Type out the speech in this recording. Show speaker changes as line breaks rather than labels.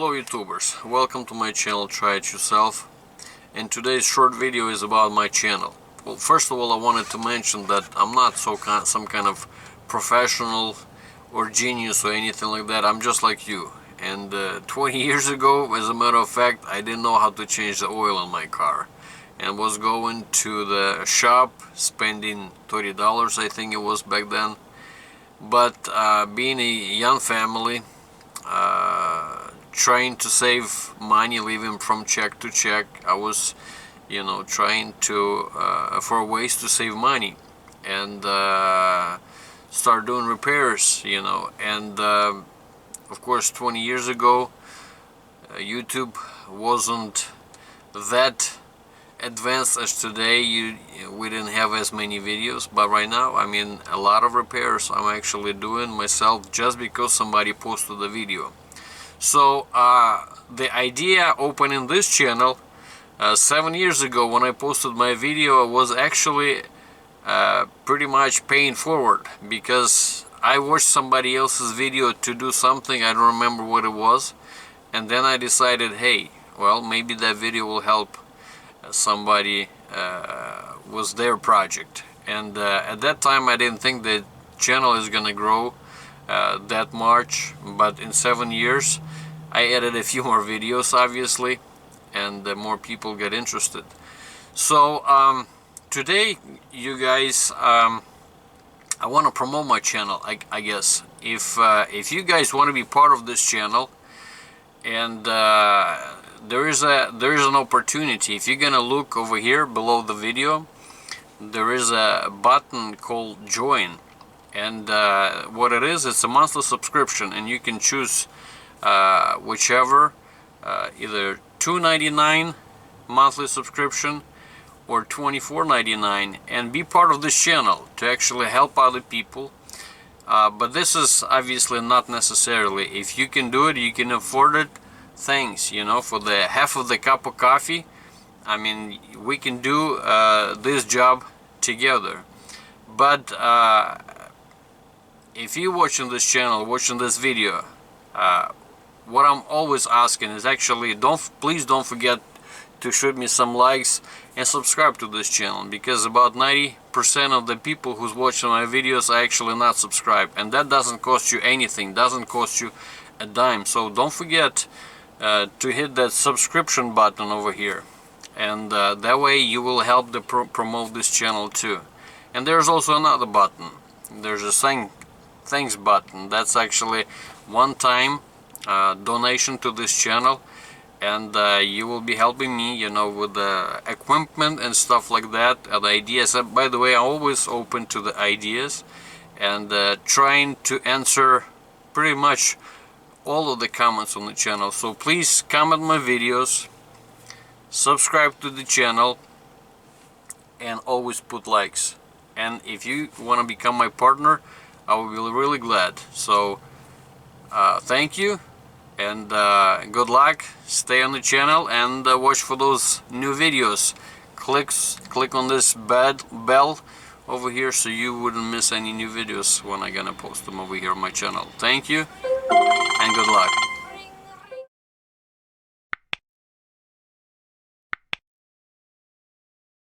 Hello YouTubers, welcome to my channel Try It Yourself, and today's short video is about my channel. Well, first of all, I wanted to mention that I'm not some kind of professional or genius or anything like that. I'm just like you, and 20 years ago, as a matter of fact, I didn't know how to change the oil in my car and was going to the shop spending $30, I think it was back then. But being a young family, trying to save money, living from check to check, I was, trying to for ways to save money and start doing repairs, and of course 20 years ago YouTube wasn't that advanced as today. We didn't have as many videos, but right now, I mean, a lot of repairs I'm actually doing myself just because somebody posted the video. So the idea opening this channel 7 years ago, when I posted my video, was actually pretty much paying forward, because I watched somebody else's video to do something, I don't remember what it was, and then I decided, hey, well, maybe that video will help somebody was their project. And at that time I didn't think the channel is gonna grow that much, but in 7 years I added a few more videos, obviously, and more people get interested. So today, you guys, I want to promote my channel. I guess if you guys want to be part of this channel, and there is an opportunity. If you're gonna look over here below the video, there is a button called join, and what it is, it's a monthly subscription, and you can choose whichever, either $2.99 monthly subscription or $24.99, and be part of this channel to actually help other people. But this is obviously not necessarily, if you can do it, you can afford it, thanks, for the half of the cup of coffee. I mean, we can do this job together. But if you're watching this channel, watching this video, what I'm always asking is actually, please don't forget to shoot me some likes and subscribe to this channel, because about 90% of the people who's watching my videos are actually not subscribed, and that doesn't cost you anything, doesn't cost you a dime. So don't forget to hit that subscription button over here, and that way you will help to promote this channel too. And there's also another button, there's a thanks button. That's actually one-time donation to this channel, and you will be helping me, with the equipment and stuff like that, the ideas. By the way, I'm always open to the ideas, and trying to answer pretty much all of the comments on the channel. So please comment my videos, subscribe to the channel, and always put likes. And if you want to become my partner, I will be really glad. So thank you, and good luck. Stay on the channel and watch for those new videos. Click on this bell over here so you wouldn't miss any new videos when I'm gonna post them over here on my channel. Thank you and good luck.